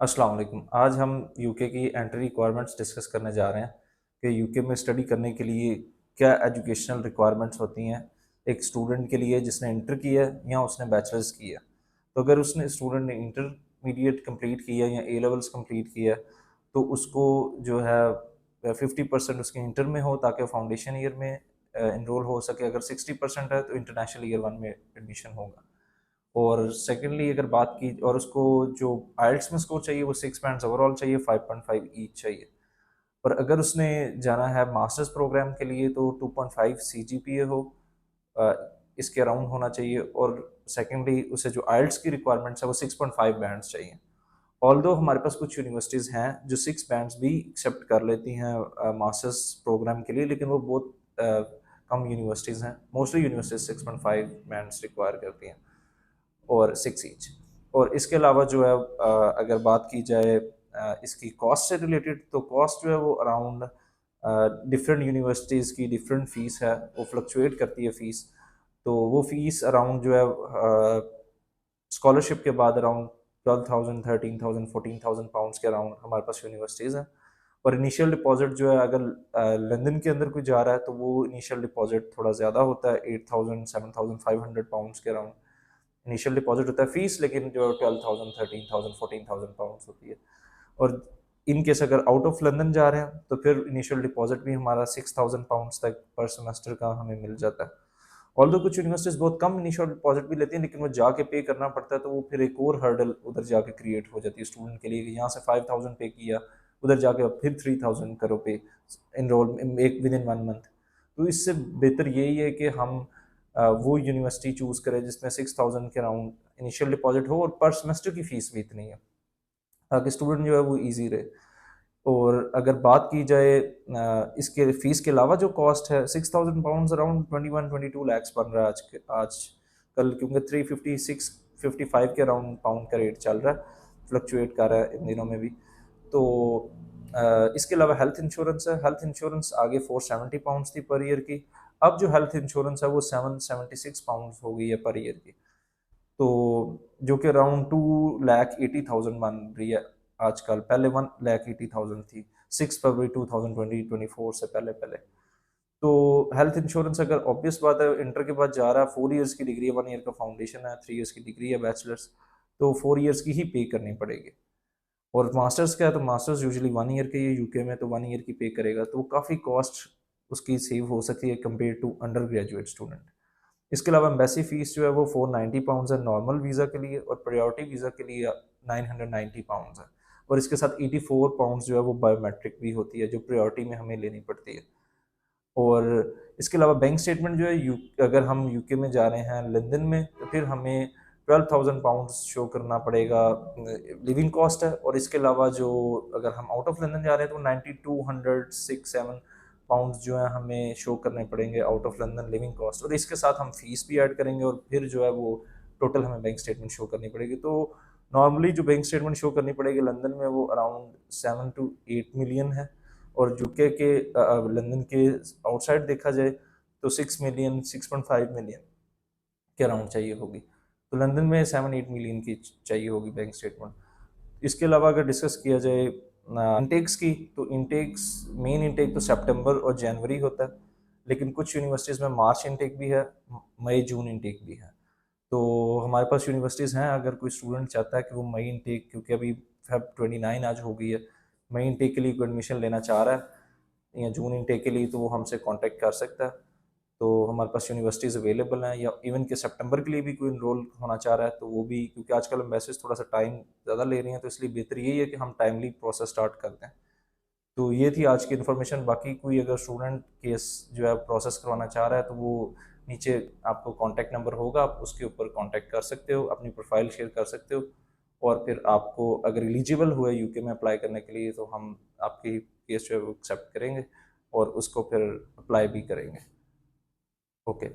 अस्सलाम वालेकुम। आज हम यूके की एंट्री रिक्वायरमेंट्स डिस्कस करने जा रहे हैं कि यूके में स्टडी करने के लिए क्या एजुकेशनल रिक्वायरमेंट्स होती हैं एक स्टूडेंट के लिए जिसने इंटर किया है या उसने बैचलर्स किया है। तो अगर उसने स्टूडेंट ने इंटरमीडिएट कंप्लीट किया या ए लेवल्स कंप्लीट किया तो उसको जो है 50% उसके इंटर में हो ताकि फाउंडेशन ईयर में इनरोल हो सके। अगर 60% है तो इंटरनेशनल ईयर 1 में एडमिशन होगा। और सेकेंडली अगर बात की और उसको जो आइल्स में स्कोर चाहिए वो 6 बैंड्स ओवरऑल चाहिए, 5.5 ईच चाहिए। और अगर उसने जाना है मास्टर्स प्रोग्राम के लिए तो 2.5 CGPA हो, अ, इसके अराउंड होना चाहिए। और सेकेंडली उसे जो आइल्स की रिक्वायरमेंट्स है वो 6.5 बैंड्स चाहिए। ऑल्दो हमारे पास कुछ यूनिवर्सिटीज़ हैं जो 6 बैंड्स भी एक्सेप्ट कर लेती हैं मास्टर्स प्रोग्राम के लिए, लेकिन वो बहुत कम यूनिवर्सिटीज़ हैं। मोस्टली यूनिवर्सिटीज़ 6.5 बैंड्स रिक्वायर करती हैं और 6 ईच। और इसके अलावा जो है अगर बात की जाए इसकी कॉस्ट से रिलेटेड, तो कॉस्ट जो है वो अराउंड डिफरेंट यूनिवर्सिटीज़ की डिफरेंट फ़ीस है, वो फ्लक्चुएट करती है फ़ीस। तो वो फ़ीस अराउंड जो है स्कॉलरशिप के बाद अराउंड 12,000, 13,000, 14,000 पाउंड्स के अराउंड हमारे पास यूनिवर्सिटीज़ हैं। और इनिशियल डिपॉजिट जो है अगर लंदन के अंदर कोई जा रहा है तो वो इनिशियल डिपॉजिट थोड़ा ज़्यादा होता है, 8,000, 7,500 पाउंड्स के अराउंड इनिशियल डिपॉजिट होता है फीस, लेकिन जो 12,000, 13,000, 14,000 पाउंड्स होती है। और इन केस अगर आउट ऑफ लंदन जा रहे हैं तो फिर इनिशियल डिपॉजिट भी हमारा 6,000 पाउंड्स तक पर सेमेस्टर का हमें मिल जाता है। ऑल्दो कुछ यूनिवर्सिटीज बहुत कम इनिशियल डिपॉजिट भी लेती हैं, लेकिन वो जाके पे करना पड़ता है, तो वो फिर एक और हर्डल उधर जाके क्रिएट हो जाती है स्टूडेंट के लिए कि यहाँ से 5,000 पे किया, उधर जाके अब फिर 3,000 करो पे इनरोल एक विद इन 1 मंथ। तो इससे बेहतर यही है कि हम वो यूनिवर्सिटी चूज़ करें जिसमें 6,000 के अराउंड इनिशियल डिपॉजिट हो और पर सेमेस्टर की फ़ीस भी इतनी है ताकि स्टूडेंट जो है वो ईजी रहे। और अगर बात की जाए इसके फीस के अलावा जो कॉस्ट है, 6,000 पाउंड्स अराउंड 21-22 लाख बन रहा है आज कल, क्योंकि 356-55 के अराउंड पाउंड का रेट चल रहा है, फ्लक्चुएट कर रहा है इन दिनों में भी। तो इसके अलावा हेल्थ इंश्योरेंस है। हेल्थ इंश्योरेंस आगे 470 पाउंड्स थी पर ईयर की, अब जो हेल्थ इंश्योरेंस है वो 776 पाउंड्स हो गई है पर ईयर की। तो जो कि अराउंड 2,80,000 बन रही है आजकल, पहले 1,80,000 थी 6 फरवरी 2024 से पहले पहले। तो हेल्थ इंश्योरेंस अगर ऑब्वियस बात है इंटर के बाद जा रहा है, 4 ईयर्स की डिग्री है, 1 ईयर का फाउंडेशन है, 3 ईयर्स की डिग्री है बैचलर्स, तो 4 ईयर्स की ही पे करनी पड़ेगी। और मास्टर्स का है तो मास्टर्स यूजुअली 1 ईयर के ही यूके में, तो 1 ईयर की पे करेगा, तो वो काफ़ी कॉस्ट उसकी सेव हो सकती है compare to undergraduate student. इसके अलावा एम्बेसी फीस जो है वो 490 पाउंड्स है नॉर्मल वीज़ा के लिए, और प्रायोरिटी वीज़ा के लिए 990 पाउंड्स है। और इसके साथ 84 पाउंड्स जो है वो बायोमेट्रिक भी होती है जो प्रायोरिटी में हमें लेनी पड़ती है। और इसके अलावा बैंक स्टेटमेंट जो है अगर हम यूके में जा रहे हैं लंदन में तो फिर हमें 12,000 पाउंड्स शो करना पड़ेगा, लिविंग कॉस्ट है। और इसके अलावा जो अगर हम आउट ऑफ लंदन जा रहे हैं तो 92,106-7 पाउंड्स जो है हमें शो करने पड़ेंगे out of London living cost, और इसके साथ हम फीस भी ऐड करेंगे और फिर जो है वो टोटल हमें बैंक स्टेटमेंट शो करनी पड़ेगी। तो नॉर्मली जो बैंक स्टेटमेंट शो करनी पड़ेगी लंदन में वो अराउंड 7 to 8 मिलियन है। और यूके के लंदन के आउटसाइड देखा जाए तो 6 मिलियन, 6.5 मिलियन के अराउंड चाहिए होगी। तो लंदन में 7-8 मिलियन की चाहिए होगी बैंक स्टेटमेंट। इसके अलावा अगर डिस्कस किया जाए इंटेक्स की, तो इंटेक्स मेन इंटेक तो सितंबर और जनवरी होता है, लेकिन कुछ यूनिवर्सिटीज़ में मार्च इंटेक भी है, मई जून इंटेक भी है। तो हमारे पास यूनिवर्सिटीज़ हैं, अगर कोई स्टूडेंट चाहता है कि वो मई इनटेक, क्योंकि अभी फेब 29 आज हो गई है, मई इनटेक के लिए कोई एडमिशन लेना चाह रहा है या जून इनटेक के लिए, तो वो हमसे कांटेक्ट कर सकता है। तो हमारे पास यूनिवर्सिटीज़ अवेलेबल हैं, या इवन के सितंबर के लिए भी कोई इनरोल होना चाह रहा है तो वो भी, क्योंकि आजकल एम्बेसीज थोड़ा सा टाइम ज़्यादा ले रही हैं, तो इसलिए बेहतर यही है कि हम टाइमली प्रोसेस स्टार्ट कर दें। तो ये थी आज की इन्फॉर्मेशन। बाकी कोई अगर स्टूडेंट केस जो है प्रोसेस करवाना चाह रहा है तो वो नीचे आपको कॉन्टैक्ट नंबर होगा, आप उसके ऊपर कॉन्टैक्ट कर सकते हो, अपनी प्रोफाइल शेयर कर सकते हो। और फिर आपको अगर एलिजिबल हुए यूके में अप्लाई करने के लिए तो हम आपकी केस जो है वो एक्सेप्ट करेंगे और उसको फिर अप्लाई भी करेंगे। ओके।